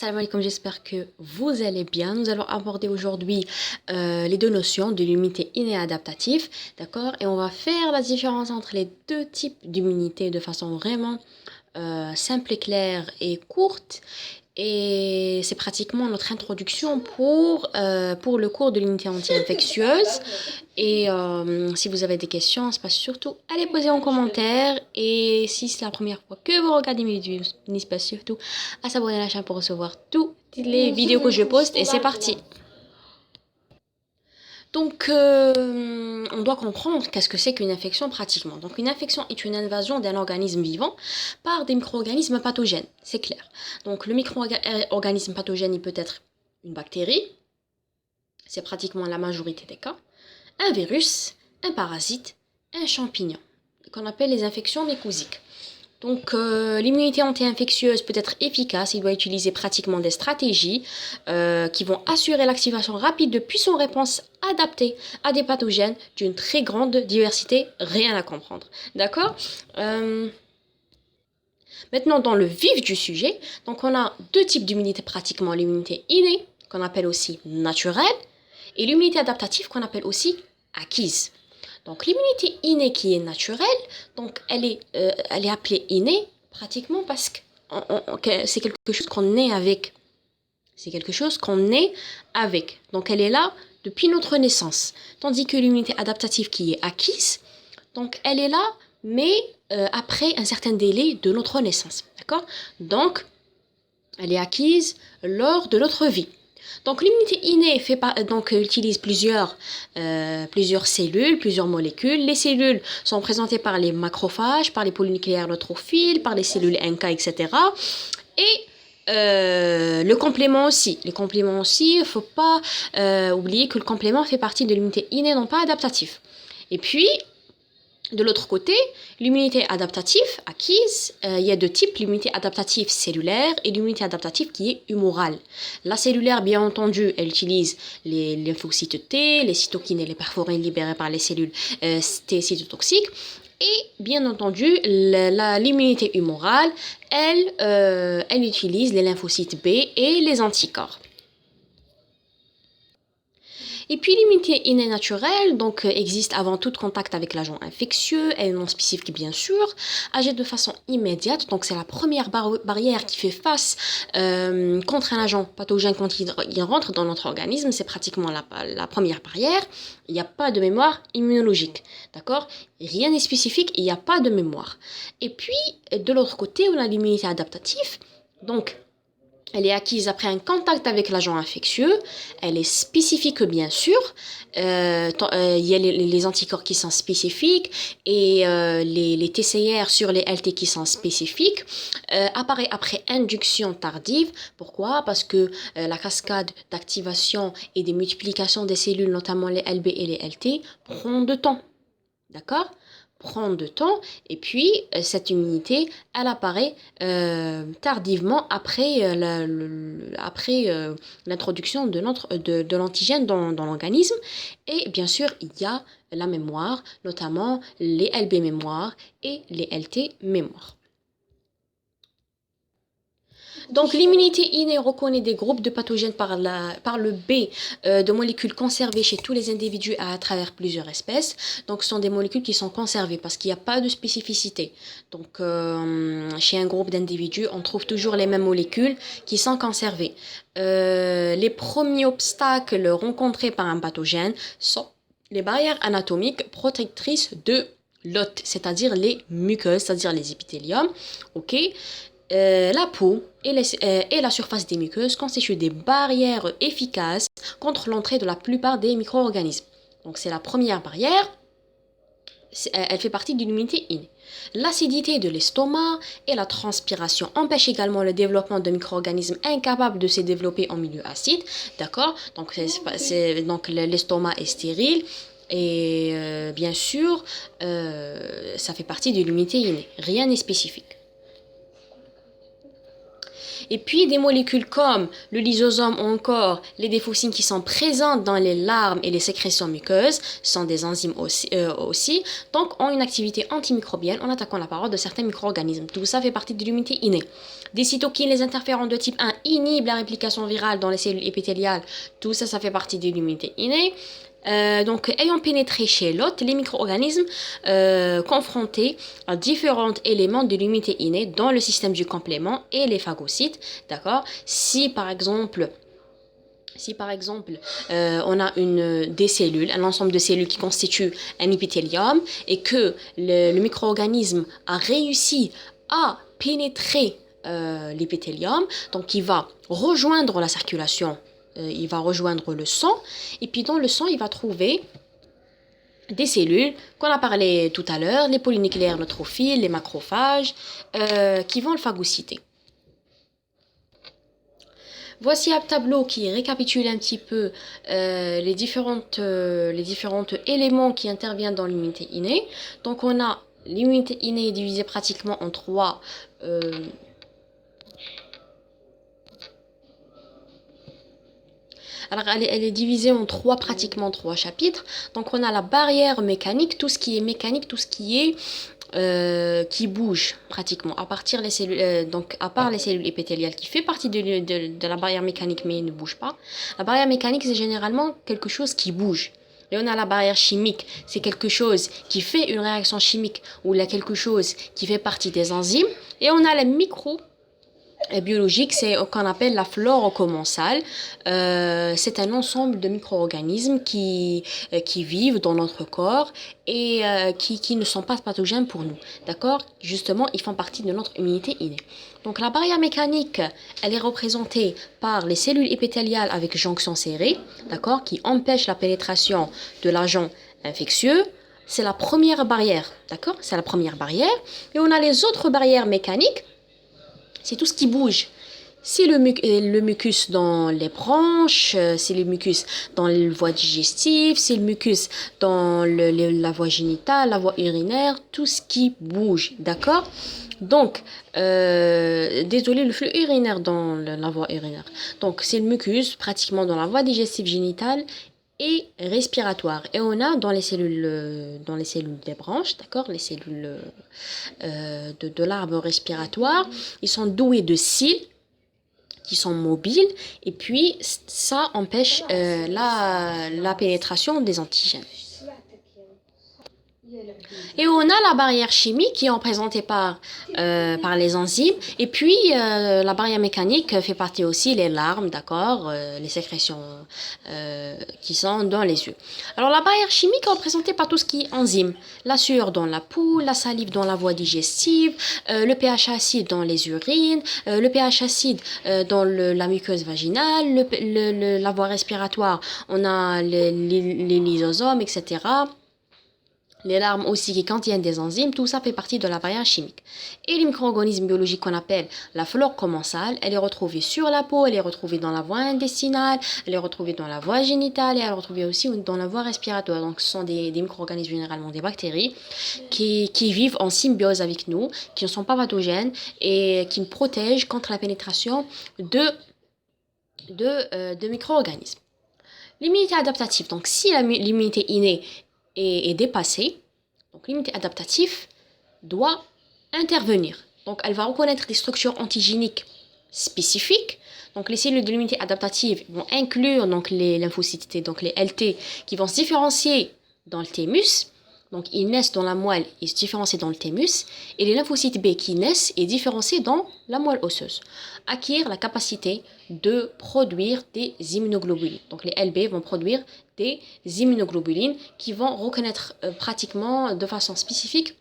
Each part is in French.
Salam alaikum, j'espère que vous allez bien. Nous allons aborder aujourd'hui les deux notions de l'immunité innée et adaptative, d'accord? Et on va faire la différence entre les deux types d'immunité de façon vraiment simple et claire et courte. Et c'est pratiquement notre introduction pour le cours de l'immunité anti-infectieuse. Et si vous avez des questions, n'hésitez surtout à les poser en commentaire. Et si c'est la première fois que vous regardez mes vidéos, n'hésitez pas surtout à s'abonner à la chaîne pour recevoir toutes les vidéos que je poste. Et c'est parti! Donc, on doit comprendre qu'est-ce que c'est qu'une infection pratiquement. Donc, une infection est une invasion d'un organisme vivant par des micro-organismes pathogènes, c'est clair. Donc, le micro-organisme pathogène, il peut être une bactérie, c'est pratiquement la majorité des cas, un virus, un parasite, un champignon, qu'on appelle les infections mycosiques. Donc, l'immunité anti-infectieuse peut être efficace. Il doit utiliser pratiquement des stratégies qui vont assurer l'activation rapide de puissantes réponses adaptées à des pathogènes d'une très grande diversité. Rien à comprendre. D'accord? Maintenant, dans le vif du sujet, donc on a deux types d'immunité pratiquement. L'immunité innée, qu'on appelle aussi naturelle, et l'immunité adaptative, qu'on appelle aussi acquise. Donc l'immunité innée qui est naturelle, donc elle est appelée innée pratiquement parce que c'est quelque chose qu'on naît avec. C'est quelque chose qu'on naît avec. Donc elle est là depuis notre naissance. Tandis que l'immunité adaptative qui est acquise, donc elle est là, mais après un certain délai de notre naissance. D'accord? Donc elle est acquise lors de notre vie. Donc l'immunité innée utilise plusieurs cellules, plusieurs molécules. Les cellules sont présentées par les macrophages, par les polynucléaires neutrophiles, par les cellules NK, etc. Et le complément aussi. Les compléments aussi, il ne faut pas oublier que le complément fait partie de l'immunité innée, non pas adaptative. Et puis, de l'autre côté, l'immunité adaptative acquise, il y a deux types, l'immunité adaptative cellulaire et l'immunité adaptative qui est humorale. La cellulaire, bien entendu, elle utilise les lymphocytes T, les cytokines et les perforines libérées par les cellules T cytotoxiques. Et bien entendu, l'immunité humorale, elle utilise les lymphocytes B et les anticorps. Et puis l'immunité innée naturelle existe avant tout contact avec l'agent infectieux, elle est non spécifique bien sûr, agit de façon immédiate, donc c'est la première barrière qui fait face contre un agent pathogène quand il rentre dans notre organisme, c'est pratiquement la première barrière. Il n'y a pas de mémoire immunologique, d'accord? Rien n'est spécifique, il n'y a pas de mémoire. Et puis de l'autre côté, on a l'immunité adaptative, donc elle est acquise après un contact avec l'agent infectieux. Elle est spécifique, bien sûr. Il y a les anticorps qui sont spécifiques et les TCR sur les LT qui sont spécifiques. Apparaît après induction tardive. Pourquoi? Parce que la cascade d'activation et des multiplications des cellules, notamment les LB et les LT, prend de temps. D'accord? Prend de temps et puis cette immunité elle apparaît tardivement après l'introduction de l'antigène dans l'organisme. Et bien sûr il y a la mémoire, notamment les LB mémoire et les LT mémoire. Donc l'immunité innée reconnaît des groupes de pathogènes par le biais de molécules conservées chez tous les individus à travers plusieurs espèces. Donc ce sont des molécules qui sont conservées parce qu'il n'y a pas de spécificité. Donc chez un groupe d'individus, on trouve toujours les mêmes molécules qui sont conservées. Les premiers obstacles rencontrés par un pathogène sont les barrières anatomiques protectrices de l'hôte, c'est-à-dire les muqueuses, c'est-à-dire les épithéliums. Ok. La peau et la surface des muqueuses constituent des barrières efficaces contre l'entrée de la plupart des micro-organismes. Donc c'est la première barrière, elle fait partie d'une immunité innée. L'acidité de l'estomac et la transpiration empêchent également le développement de micro-organismes incapables de se développer en milieu acide. D'accord? Donc l'estomac est stérile. Et bien sûr, ça fait partie de l'immunité innée. Rien n'est spécifique. Et puis des molécules comme le lysosome ou encore les défaucines qui sont présentes dans les larmes et les sécrétions muqueuses sont des enzymes aussi, donc ont une activité antimicrobienne en attaquant la paroi de certains micro-organismes. Tout ça fait partie de l'immunité innée. Des cytokines, les interférons de type 1 inhibent la réplication virale dans les cellules épithéliales. Tout ça, ça fait partie de l'immunité innée. Donc, ayant pénétré chez l'hôte, les micro-organismes confrontés à différents éléments de l'immunité innée dans le système du complément et les phagocytes, d'accord? Si par exemple, on a des cellules, un ensemble de cellules qui constituent un épithélium et que le micro-organisme a réussi à pénétrer l'épithélium, donc il va rejoindre la circulation, il va rejoindre le sang, et puis dans le sang, il va trouver des cellules qu'on a parlé tout à l'heure, les polynucléaires neutrophiles, les macrophages, qui vont le phagocyter. Voici un tableau qui récapitule un petit peu les différents éléments qui interviennent dans l'immunité innée. Donc on a l'immunité innée divisée pratiquement en trois. Alors, elle est divisée en pratiquement trois chapitres. Donc, on a la barrière mécanique, tout ce qui est mécanique, tout ce qui est qui bouge pratiquement, à partir les cellules, donc à part les cellules épithéliales qui fait partie de la barrière mécanique mais ne bouge pas. La barrière mécanique, c'est généralement quelque chose qui bouge. Et on a la barrière chimique, c'est quelque chose qui fait une réaction chimique ou là quelque chose qui fait partie des enzymes. Et on a la biologique, c'est ce qu'on appelle la flore commensale. C'est un ensemble de micro-organismes qui vivent dans notre corps et qui ne sont pas pathogènes pour nous. D'accord? Justement, ils font partie de notre immunité innée. Donc la barrière mécanique, elle est représentée par les cellules épithéliales avec jonction serrée, d'accord, qui empêchent la pénétration de l'agent infectieux. C'est la première barrière, d'accord? C'est la première barrière. Et on a les autres barrières mécaniques. C'est tout ce qui bouge. C'est le mucus dans les branches, c'est le mucus dans les voies digestives, c'est le mucus dans la voie génitale, la voie urinaire, tout ce qui bouge, d'accord? Donc, désolé, le flux urinaire dans la voie urinaire. Donc, c'est le mucus pratiquement dans la voie digestive génitale et respiratoire. Et on a dans les cellules des branches, d'accord, les cellules de l'arbre respiratoire, ils sont doués de cils qui sont mobiles et puis ça empêche la pénétration des antigènes. Et on a la barrière chimique qui est représentée par les enzymes. Et puis, la barrière mécanique fait partie aussi les larmes, d'accord, les sécrétions qui sont dans les yeux. Alors, la barrière chimique est représentée par tout ce qui est enzymes. La sueur dans la peau, la salive dans la voie digestive, le pH acide dans les urines, le pH acide dans la muqueuse vaginale, la voie respiratoire, on a les lysosomes, etc. Les larmes aussi qui contiennent des enzymes, tout ça fait partie de la barrière chimique. Et les micro-organismes biologiques qu'on appelle la flore commensale, elle est retrouvée sur la peau, elle est retrouvée dans la voie intestinale, elle est retrouvée dans la voie génitale et elle est retrouvée aussi dans la voie respiratoire. Donc ce sont des micro-organismes, généralement des bactéries, qui vivent en symbiose avec nous, qui ne sont pas pathogènes et qui nous protègent contre la pénétration de micro-organismes. L'immunité adaptative, donc si l'immunité innée est dépassée, donc l'immunité adaptative doit intervenir. Donc elle va reconnaître des structures antigéniques spécifiques. Donc les cellules de l'immunité adaptative vont inclure donc les lymphocytes T, donc les LT, qui vont se différencier dans le thymus. Donc ils naissent dans la moelle et se différencient dans le thymus. Et les lymphocytes B qui naissent et différencient dans la moelle osseuse acquièrent la capacité de produire des immunoglobulines. Donc les LB vont produire des immunoglobulines qui vont reconnaître pratiquement de façon spécifique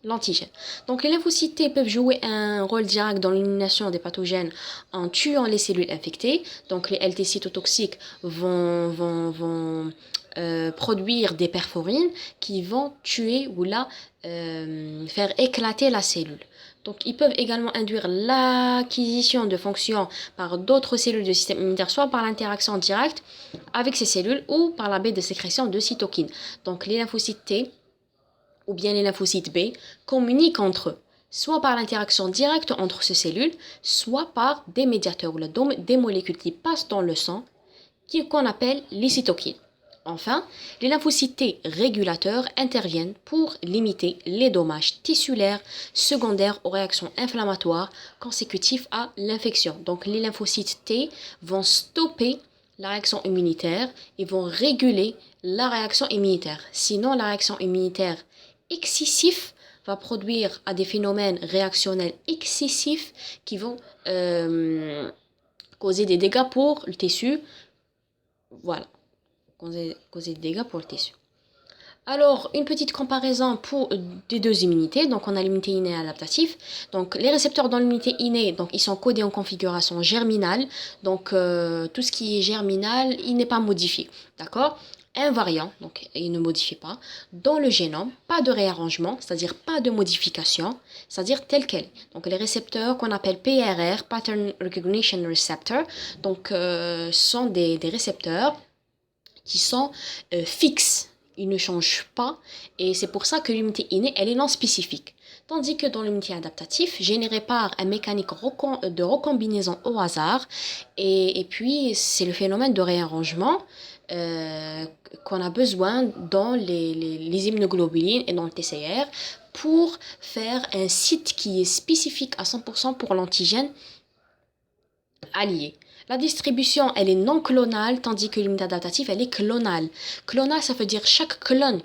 l'antigène. Donc les lymphocytes T peuvent jouer un rôle direct dans l'élimination des pathogènes en tuant les cellules infectées. Donc les LT cytotoxiques vont produire des perforines qui vont tuer ou faire éclater la cellule. Donc, ils peuvent également induire l'acquisition de fonctions par d'autres cellules du système immunitaire, soit par l'interaction directe avec ces cellules ou par la baie de sécrétion de cytokines. Donc, les lymphocytes T ou bien les lymphocytes B communiquent entre eux. soit par l'interaction directe entre ces cellules, soit par des médiateurs ou des molécules qui passent dans le sang, qu'on appelle les cytokines. Enfin, les lymphocytes T régulateurs interviennent pour limiter les dommages tissulaires secondaires aux réactions inflammatoires consécutives à l'infection. Donc, les lymphocytes T vont stopper la réaction immunitaire et vont réguler la réaction immunitaire. Sinon, la réaction immunitaire excessive va produire à des phénomènes réactionnels excessifs qui vont causer des dégâts pour le tissu. Voilà, causer des dégâts pour le tissu. Alors, une petite comparaison des deux immunités. Donc, on a l'immunité innée et adaptative. Donc, les récepteurs dans l'immunité innée, donc, ils sont codés en configuration germinale. Donc, tout ce qui est germinal, il n'est pas modifié. D'accord? Invariant, donc il ne modifie pas. Dans le génome, pas de réarrangement, c'est-à-dire pas de modification, c'est-à-dire tel quel. Donc, les récepteurs qu'on appelle PRR, Pattern Recognition Receptor, donc, sont des récepteurs qui sont fixes. Ils ne changent pas et c'est pour ça que l'immunité innée, elle est non spécifique. Tandis que dans l'immunité adaptative, générée par un mécanique de recombinaison au hasard, et puis c'est le phénomène de réarrangement qu'on a besoin dans les immunoglobulines et dans le TCR pour faire un site qui est spécifique à 100% pour l'antigène allié. La distribution, elle est non clonale, tandis que l'immunité adaptative, elle est clonale. Clonale, ça veut dire chaque clone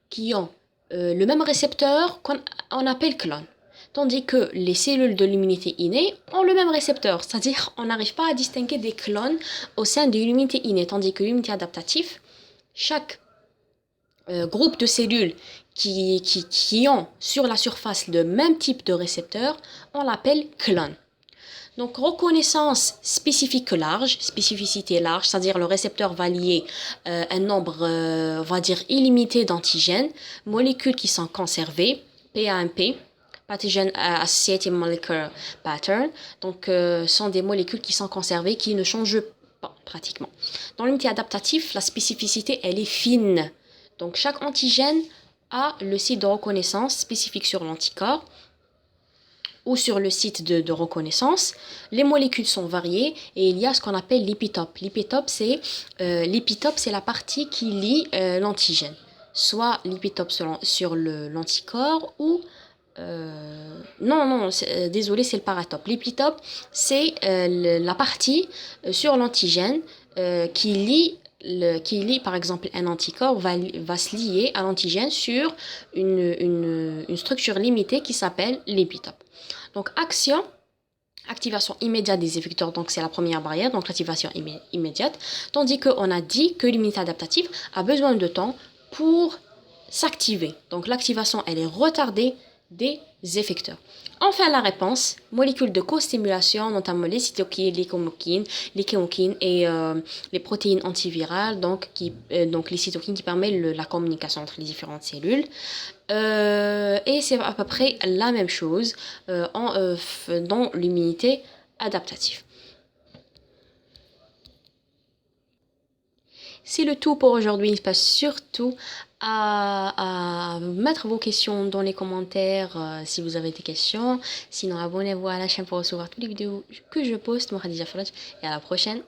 qui ont le même récepteur qu'on appelle clone. Tandis que les cellules de l'immunité innée ont le même récepteur, c'est-à-dire on n'arrive pas à distinguer des clones au sein de l'immunité innée. Tandis que l'immunité adaptative, chaque groupe de cellules qui ont sur la surface le même type de récepteur, on l'appelle clone. Donc, reconnaissance spécifique large, spécificité large, c'est-à-dire le récepteur va lier un nombre, on va dire, illimité d'antigènes, molécules qui sont conservées, PAMP, Pathogen Associated Molecular Pattern, donc sont des molécules qui sont conservées, qui ne changent pas pratiquement. Dans l'unité adaptative, la spécificité, elle est fine. Donc, chaque antigène a le site de reconnaissance spécifique sur l'anticorps ou sur le site de reconnaissance. Les molécules sont variées et il y a ce qu'on appelle l'épitope. L'épitope, c'est la partie qui lie l'antigène. Soit l'épitope sur l'anticorps ou... désolé, c'est le paratope. L'épitope, c'est la partie sur l'antigène qui lie, par exemple, un anticorps va se lier à l'antigène sur une structure limitée qui s'appelle l'épitope. Donc, activation immédiate des effecteurs, donc c'est la première barrière, donc l'activation immédiate, tandis qu'on a dit que l'immunité adaptative a besoin de temps pour s'activer. Donc, l'activation, elle est retardée des effecteurs. Enfin, la réponse, molécules de co-stimulation, notamment les cytokines, les chemokines et les protéines antivirales, donc les cytokines qui permettent la communication entre les différentes cellules. Et c'est à peu près la même chose dans l'immunité adaptative. C'est le tout pour aujourd'hui. N'hésitez pas surtout à mettre vos questions dans les commentaires si vous avez des questions. Sinon, abonnez-vous à la chaîne pour recevoir toutes les vidéos que je poste. Moi, Khadija Faraj, et à la prochaine.